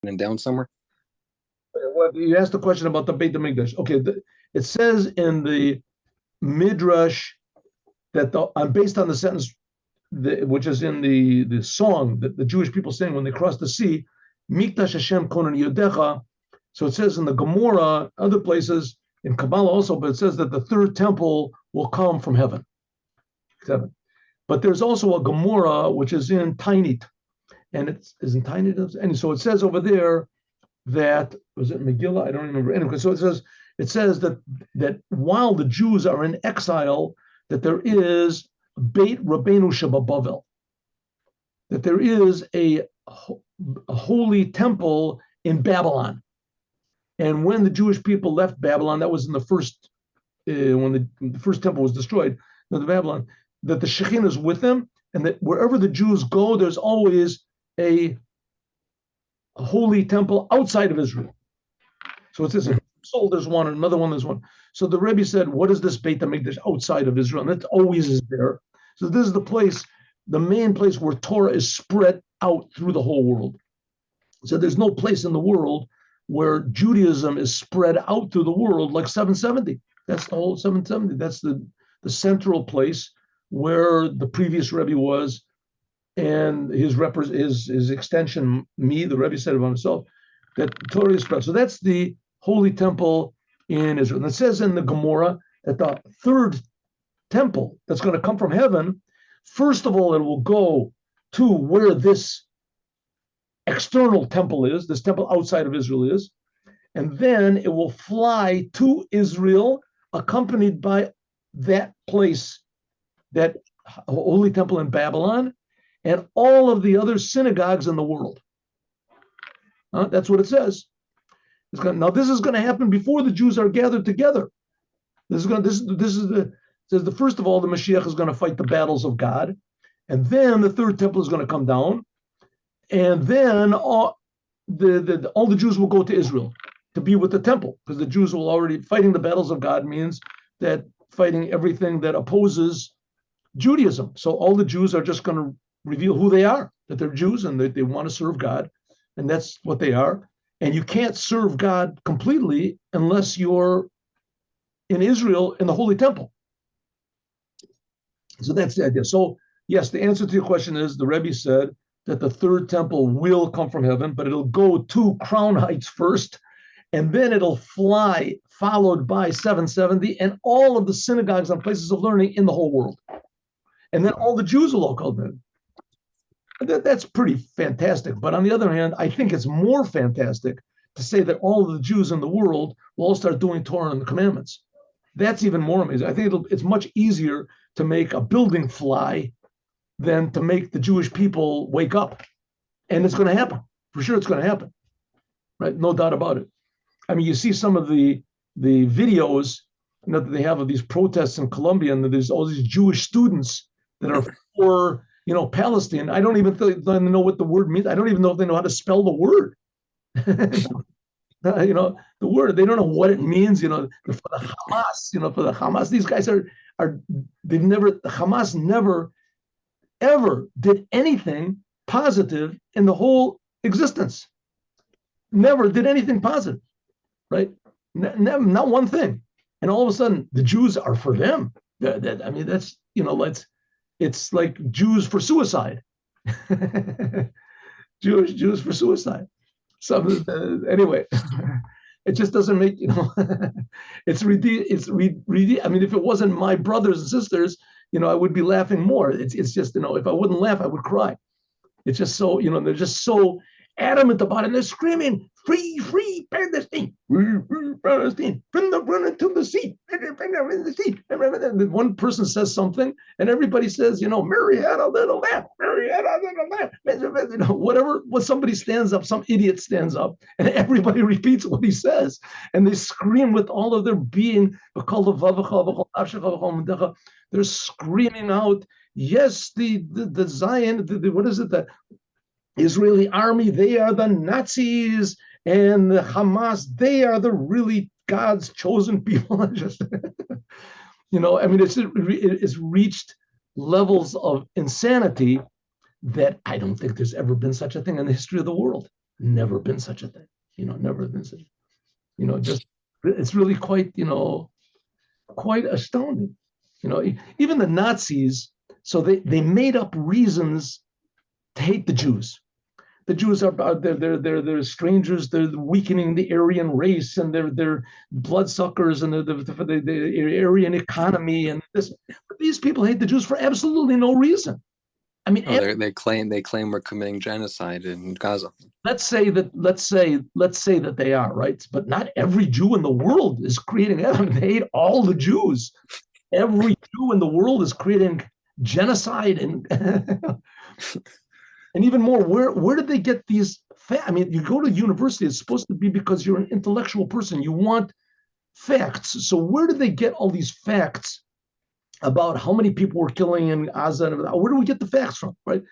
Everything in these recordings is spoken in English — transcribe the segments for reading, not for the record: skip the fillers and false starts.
and down somewhere? Well, you asked the question about the Beit HaMikdash. Okay, it says in the Midrash that based on the sentence which is in the song that the Jewish people sing when they cross the sea, Mikdash Hashem Konan Yodecha. So it says in the Gemara, other places, in Kabbalah also, but it says that the third temple will come from heaven. But there's also a Gemara which is in Tainit, and it's in Tainit, and so it says over there that was it Megillah? I don't remember. Anyway, so it says that while the Jews are in exile, that there is Beit Rabbeinu Shebabavel, that there is a holy temple in Babylon. And when the Jewish people left Babylon, that was in the first, when the first temple was destroyed, the Babylon, that the Shekhinah is with them, and that wherever the Jews go, there's always a holy temple outside of Israel. So it says, Seoul there's one, and another one there's one. So the Rebbe said, what is this Beit HaMikdash outside of Israel? And it always is there. So this is the place, the main place where Torah is spread out through the whole world. So there's no place in the world where Judaism is spread out through the world like 770. That's the whole 770. That's the central place where the previous Rebbe was, and his extension, me, the Rebbe said about himself, that Torah is spread. So that's the holy temple in Israel. And it says in the Gemara that the third temple that's going to come from heaven, first of all, it will go to where this external temple is, this temple outside of Israel is, and then it will fly to Israel, accompanied by that place, that holy temple in Babylon, and all of the other synagogues in the world. That's what it says. Now, this is going to happen before the Jews are gathered together. Says the first of all, the Mashiach is going to fight the battles of God, and then the third temple is going to come down, and then all the Jews will go to Israel to be with the temple, because the Jews will already fighting the battles of God means that fighting everything that opposes Judaism. So all the Jews are just going to reveal who they are, that they're Jews and that they want to serve God, and that's what they are. And you can't serve God completely unless you're in Israel in the Holy Temple. So that's the idea. So yes, the answer to your question is the Rebbe said that the third temple will come from heaven, but it'll go to Crown Heights first, and then it'll fly, followed by 770 and all of the synagogues and places of learning in the whole world. And then all the Jews will all come in. That's pretty fantastic. But on the other hand, I think it's more fantastic to say that all of the Jews in the world will all start doing Torah and the commandments. That's even more amazing. I think it's much easier to make a building fly than to make the Jewish people wake up. And it's going to happen. For sure it's going to happen. Right? No doubt about it. I mean, you see some of the videos that they have of these protests in Colombia, and there's all these Jewish students that are for, Palestine. I don't even know what the word means. I don't even know if they know how to spell the word. The word, they don't know what it means, for the Hamas, for the Hamas. These guys the Hamas never, ever did anything positive in the whole existence. Never did anything positive, right? Not one thing. And all of a sudden, the Jews are for them. That's, it's like Jews for suicide. Jews for suicide. So anyway, it just doesn't make, it's ridiculous. I mean, if it wasn't my brothers and sisters, I would be laughing more. It's just, if I wouldn't laugh, I would cry. It's just so, they're just so adamant about it. And they're screaming, free, free Palestine, free Palestine, bring the runner to the sea, bring them in the sea. And one person says something, and everybody says, Mary had a little lamb, Mary had a little lamb, whatever. When somebody stands up, some idiot stands up, and everybody repeats what he says, and they scream with all of their being. They're screaming out, yes, the Zion, what is it, the Israeli army, they are the Nazis, and the Hamas, they are the really God's chosen people. Just, it's reached levels of insanity that I don't think there's ever been such a thing in the history of the world. Never been such a thing. Never been such. Just it's really quite quite astounding. Even the Nazis. So they made up reasons to hate the Jews. The Jews are they're strangers. They're weakening the Aryan race, and they're bloodsuckers, and the Aryan economy, and this. But these people hate the Jews for absolutely no reason. I mean, they claim we're committing genocide in Gaza. let's say that they are, right, but not every Jew in the world is creating that. They hate all the Jews. Every Jew in the world is creating genocide, and and even more. Where did they get these? I mean, you go to university, it's supposed to be because you're an intellectual person. You want facts. So where did they get all these facts about how many people were killing in Gaza? Where do we get the facts from? Right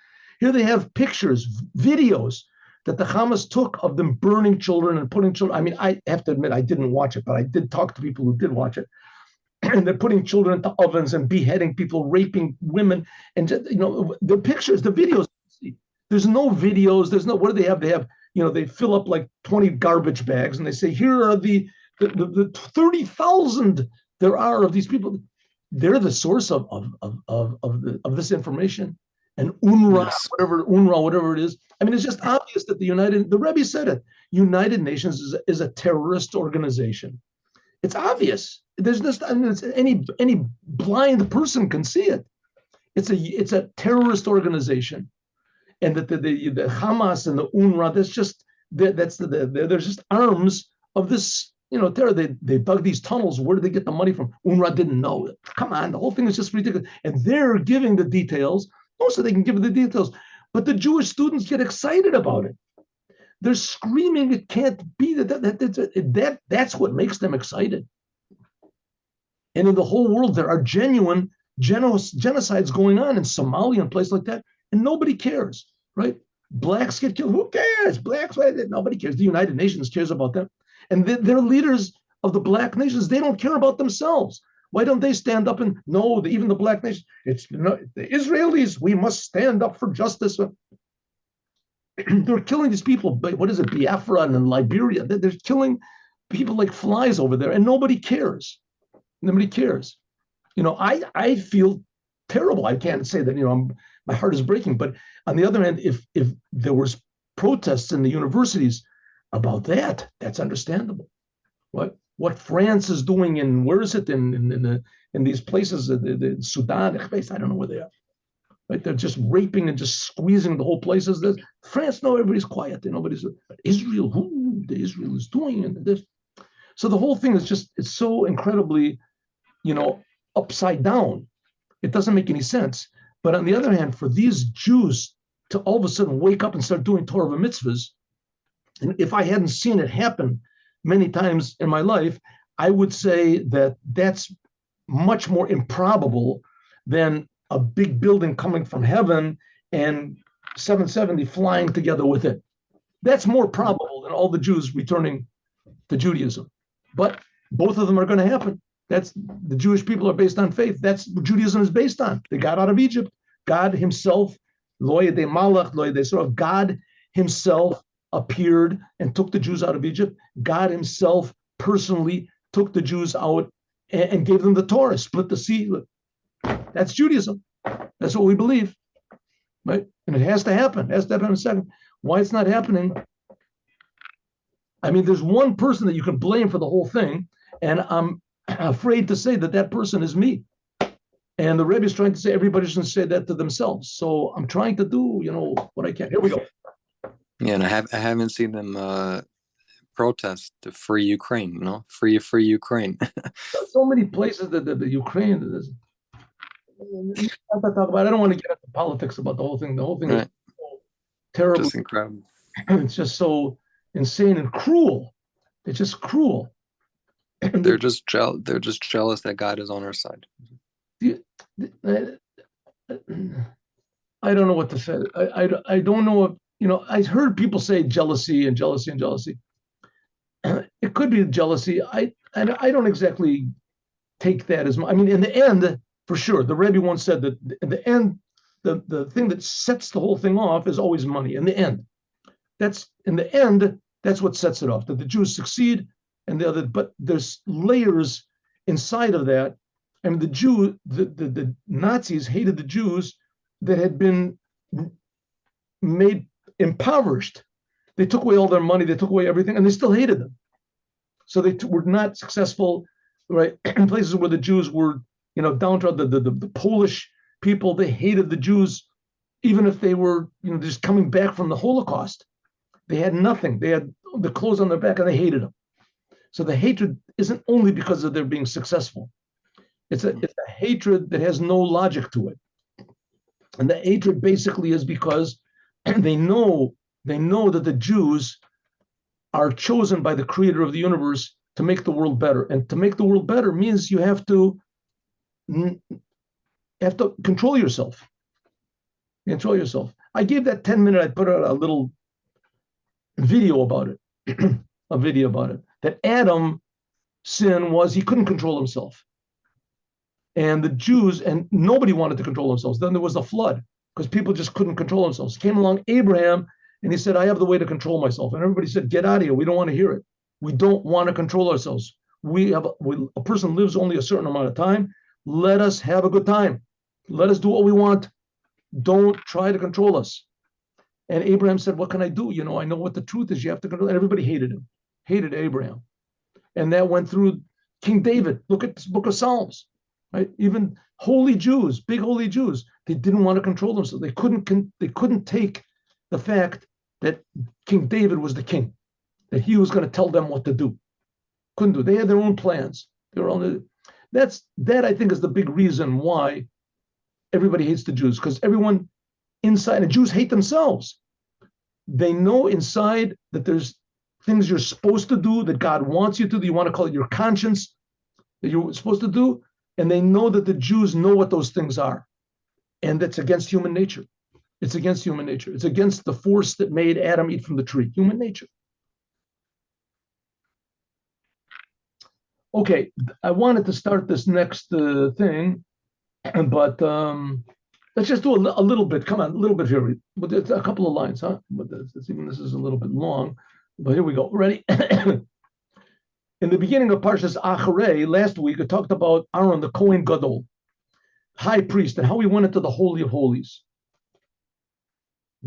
here, they have pictures, videos that the Hamas took of them burning children and putting children. I mean, I have to admit, I didn't watch it, but I did talk to people who did watch it. And they're putting children into ovens and beheading people, raping women, and the pictures, the videos. There's no videos. There's no. What do they have? They have they fill up like 20 garbage bags, and they say here are the 30,000 there are of these people. They're the source of this information. And UNRWA, yes. whatever it is. I mean, it's just obvious that the Rebbe said it. United Nations is a terrorist organization. It's obvious. There's just any blind person can see it. It's a terrorist organization, and that the Hamas and the UNRWA, they're just arms of this terror. They dug these tunnels. Where did they get the money from? UNRWA didn't know. Come on, the whole thing is just ridiculous. And they're giving the details. Also, they can give the details, but the Jewish students get excited about it. They're screaming, "It can't be that's what makes them excited." And in the whole world, there are genuine genocides going on in Somalia and places like that, and nobody cares, right? Blacks get killed. Who cares? Blacks, nobody cares. The United Nations cares about them. And they're leaders of the black nations. They don't care about themselves. Why don't they stand up and even the black nation? It's the Israelis. We must stand up for justice. They're killing these people. What is it? Biafra and Liberia. They're killing people like flies over there, and nobody cares. Nobody cares. I feel terrible. I can't say that, my heart is breaking. But on the other hand, if there was protests in the universities about that, that's understandable. What France is doing, and where is it in these places, the Sudan, I don't know where they are. Right? They're just raping and just squeezing the whole places. France, no, everybody's quiet. Nobody's. But Israel, who the Israel is doing, and this. So the whole thing is it's so incredibly, upside down. It doesn't make any sense. But on the other hand, for these Jews to all of a sudden wake up and start doing Torah mitzvahs, and if I hadn't seen it happen many times in my life, I would say that that's much more improbable than a big building coming from heaven and 770 flying together with it. That's more probable than all the Jews returning to Judaism. But both of them are going to happen. That's the Jewish people are based on faith. That's what Judaism is based on. They got out of Egypt. God himself, Dvar Malchut, God himself appeared and took the Jews out of Egypt. God himself personally took the Jews out and gave them the Torah, split the sea. That's Judaism. That's what we believe, right? And it has to happen. It has to happen in a second. Why it's not happening? I mean, there's one person that you can blame for the whole thing, and I'm afraid to say that person is me. And the Rebbe is trying to say everybody should say that to themselves. So I'm trying to do, what I can. Here we go. Yeah, and I haven't seen them protest to free Ukraine. Free Ukraine. So many places that the Ukraine. I don't want to get into politics about the whole thing. The whole thing is so terrible. Just incredible. It's just so insane and cruel. It's just cruel. They're just jealous that God is on our side. I don't know what to say. I don't know if, I heard people say jealousy and jealousy and jealousy. It could be jealousy. I don't exactly take that as much. I mean, in the end, for sure, the Rebbe once said that in the end, the thing that sets the whole thing off is always money. In the end, That's in the end, that's what sets it off, that the Jews succeed and the other, but there's layers inside of that. I mean, the Nazis hated the Jews that had been made impoverished. They took away all their money, they took away everything, and they still hated them. So they were not successful, right? In places where the Jews were, downtrodden, the Polish people, they hated the Jews, even if they were, just coming back from the Holocaust. They had nothing. They had the clothes on their back, and they hated them. So the hatred isn't only because of their being successful. It's a hatred that has no logic to it. And the hatred basically is because they know that the Jews are chosen by the creator of the universe to make the world better. And to make the world better means you have to control yourself. Control yourself. I gave that 10-minute, I put out a little video about it, a video about it, that Adam's sin was he couldn't control himself. And the Jews, and nobody wanted to control themselves. Then there was the flood because people just couldn't control themselves. Came along Abraham and he said, I have the way to control myself. And everybody said, get out of here. We don't want to hear it. We don't want to control ourselves. A person lives only a certain amount of time. Let us have a good time. Let us do what we want. Don't try to control us. And Abraham said, what can I do? I know what the truth is. You have to control. And everybody hated him, hated Abraham. And that went through King David. Look at this book of Psalms, right? Even holy Jews, big holy Jews, they didn't want to control themselves. They couldn't take the fact that King David was the king, that he was going to tell them what to do. Couldn't do. They had their own plans. That I think is the big reason why everybody hates the Jews, because everyone inside, and Jews hate themselves. They know inside that there's things you're supposed to do, that God wants you to do. You want to call it your conscience, that you're supposed to do. And they know that the Jews know what those things are. And that's against human nature. It's against human nature. It's against the force that made Adam eat from the tree, human nature. Okay, I wanted to start this next thing, but let's just do a little bit. Come on, a little bit here. But it's a couple of lines, huh? But this is a little bit long. But here we go. Ready? In the beginning of Parshas Acharei, last week, I talked about Aaron, the Kohen Gadol, high priest, and how he went into the Holy of Holies.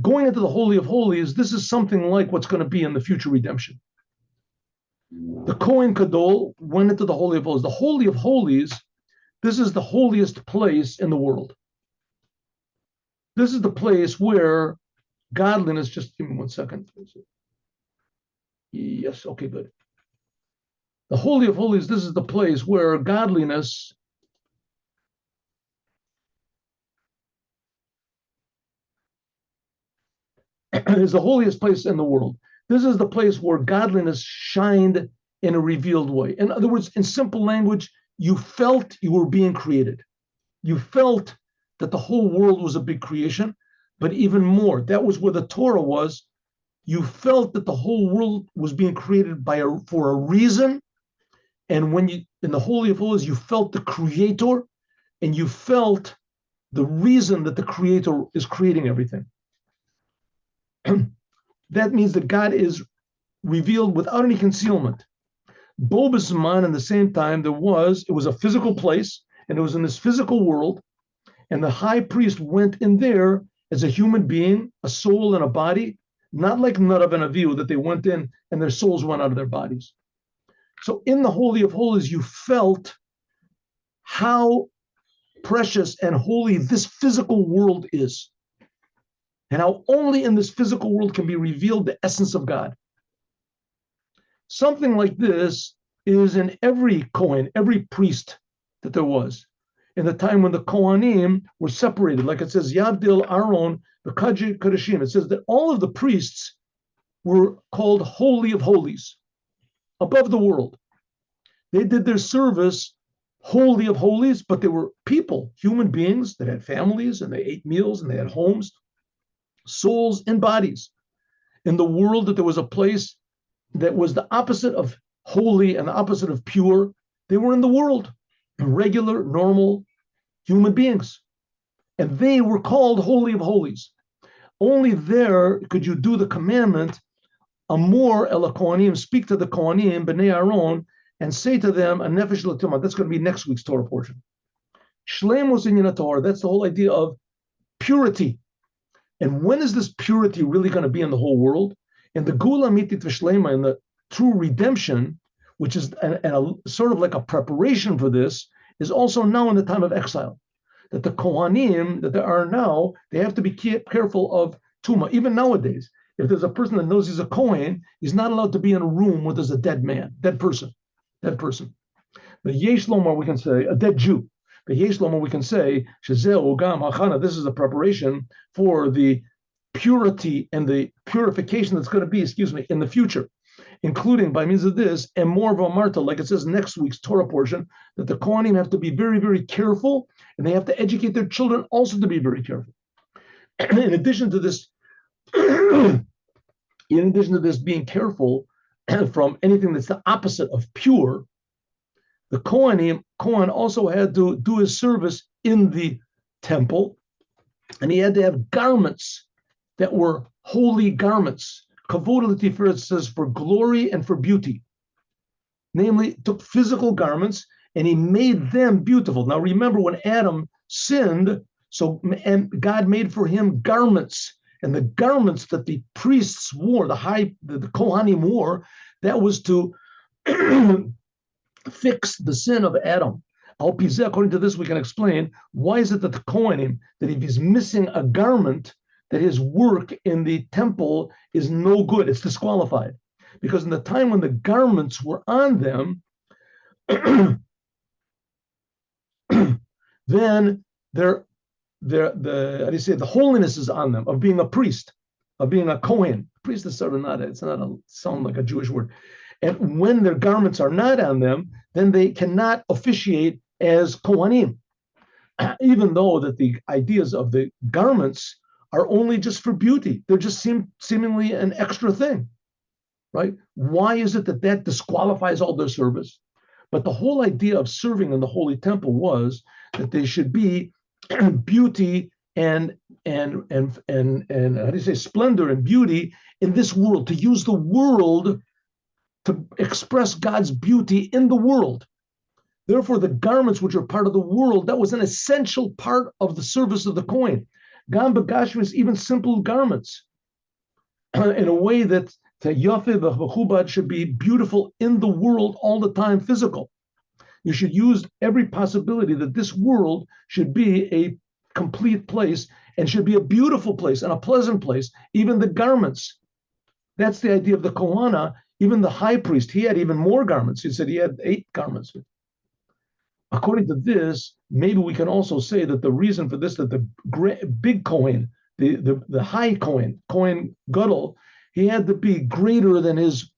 Going into the Holy of Holies, this is something like what's going to be in the future redemption. The Kohen Gadol went into the Holy of Holies. The Holy of Holies, this is the holiest place in the world. This is the place where godliness, just give me 1 second. Yes, okay, good. The Holy of Holies, this is the place where godliness is the holiest place in the world. This is the place where godliness shined in a revealed way. In other words, in simple language, you felt you were being created. You felt that the whole world was a big creation, but even more, that was where the Torah was. You felt that the whole world was being created for a reason. And when you, in the Holy of Holies, you felt the Creator, and you felt the reason that the Creator is creating everything. That means that God is revealed without any concealment. Bo B'Zman, in the same time, it was a physical place, and it was in this physical world, and the high priest went in there as a human being, a soul and a body, not like Nadav and Avihu, that they went in and their souls went out of their bodies. So in the Holy of Holies, you felt how precious and holy this physical world is, and how only in this physical world can be revealed the essence of God. Something like this is in every Kohen, every priest that there was. In the time when the Kohanim were separated, like it says, Yavdil, Aaron, the Kadashim, it says that all of the priests were called Holy of Holies, above the world. They did their service Holy of Holies, but they were people, human beings that had families, and they ate meals, and they had homes, souls and bodies. In the world, that there was a place that was the opposite of holy and the opposite of pure. They were in the world, regular, normal human beings. And they were called Holy of Holies. Only there could you do the commandment, Amor el Kohanim, speak to the Kohanim, B'nai Aaron, and say to them, a nefesh l'tumah. That's going to be next week's Torah portion. Shleimus in Torah, that's the whole idea of purity. And when is this purity really going to be in the whole world? In the Gula Mitit V'Shlema, in the true redemption, which is sort of like a preparation for this, is also now in the time of exile. That the Kohanim that there are now, they have to be careful of Tuma. Even nowadays, if there's a person that knows he's a Kohen, he's not allowed to be in a room where there's a dead man, dead person. The Yesh Lomar, we can say, a dead Jew. The Yesh Lomar, we can say, Shezeh Ugam Hachana, this is a preparation for the purity and the purification that's going to be, in the future, including by means of this, and more of a marta, like it says next week's Torah portion, that the Kohanim have to be very, very careful, and they have to educate their children also to be very careful. In addition to this, being careful from anything that's the opposite of pure, the Kohen also had to do his service in the temple, and he had to have garments that were holy garments. Kavod l'tiferet says for glory and for beauty. Namely, took physical garments and he made them beautiful. Now remember, when Adam sinned, and God made for him garments, and the garments that the priests wore, the Kohanim wore, that was to fix the sin of Adam. According to this, we can explain why is it that the Kohanim, that if he's missing a garment, that his work in the temple is no good, it's disqualified. Because in the time when the garments were on them, then the holiness is on them of being a priest, of being a Kohen. Priest is sort of sound like a Jewish word. And when their garments are not on them, then they cannot officiate as Kohanim, even though that the ideas of the garments are only just for beauty. They're just seemingly an extra thing, right? Why is it that disqualifies all their service? But the whole idea of serving in the holy temple was that they should be beauty and how do you say, splendor and beauty in this world, to use the world to express God's beauty in the world. Therefore, the garments which are part of the world, that was an essential part of the service of the Kohen. Gam Bagashmis, even simple garments, in a way that Yafeh v'chubad should be beautiful in the world all the time, physical. You should use every possibility that this world should be a complete place and should be a beautiful place and a pleasant place, even the garments. That's the idea of the Kohana. Even the high priest, he had even more garments. He said he had 8 garments. According to this, maybe we can also say that the reason for this, that the big Kohen, the high Kohen Gadol, he had to be greater than his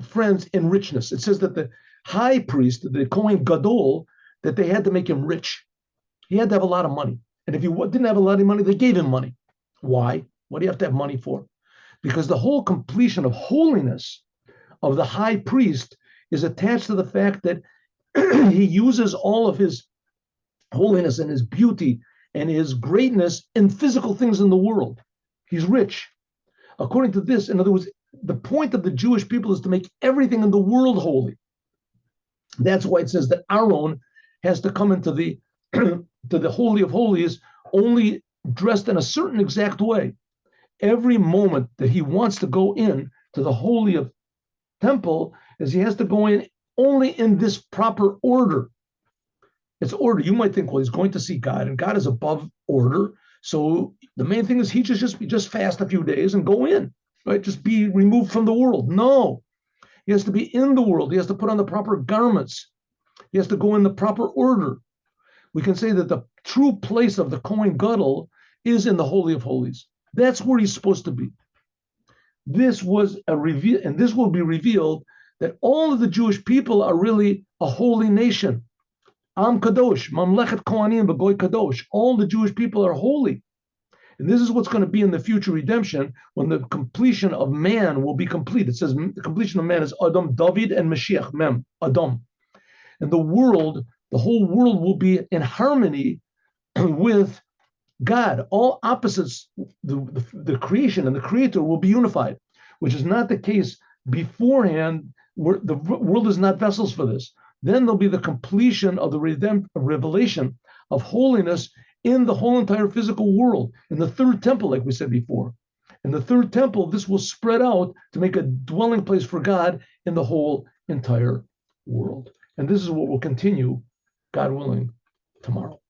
friends in richness. It says that the high priest, the Kohen Gadol, that they had to make him rich. He had to have a lot of money. And if he didn't have a lot of money, they gave him money. Why? What do you have to have money for? Because the whole completion of holiness of the high priest is attached to the fact that he uses all of his holiness and his beauty and his greatness in physical things in the world. He's rich. According to this, in other words, the point of the Jewish people is to make everything in the world holy. That's why it says that Aaron has to come into the to the Holy of Holies only dressed in a certain exact way. Every moment that he wants to go in to the Holy of Temple, is he has to go in only in this proper order. It's order. You might think, well, he's going to see God, and God is above order. So the main thing is he just fast a few days and go in, right? Just be removed from the world. No, he has to be in the world. He has to put on the proper garments. He has to go in the proper order. We can say that the true place of the Kohen Gadol is in the Holy of Holies. That's where he's supposed to be. This was a reveal, and this will be revealed that all of the Jewish people are really a holy nation. Am Kadosh, Mamlechet Kohanim, B'Goy Kadosh. All the Jewish people are holy. And this is what's going to be in the future redemption when the completion of man will be complete. It says the completion of man is Adam, David, and Mashiach, Mem, Adam. And the whole world will be in harmony with God, all opposites, the creation and the creator will be unified, which is not the case beforehand. Where the world is not vessels for this. Then there'll be the completion of the revelation of holiness in the whole entire physical world, in the third temple, like we said before. In the third temple, this will spread out to make a dwelling place for God in the whole entire world. And this is what will continue, God willing, tomorrow.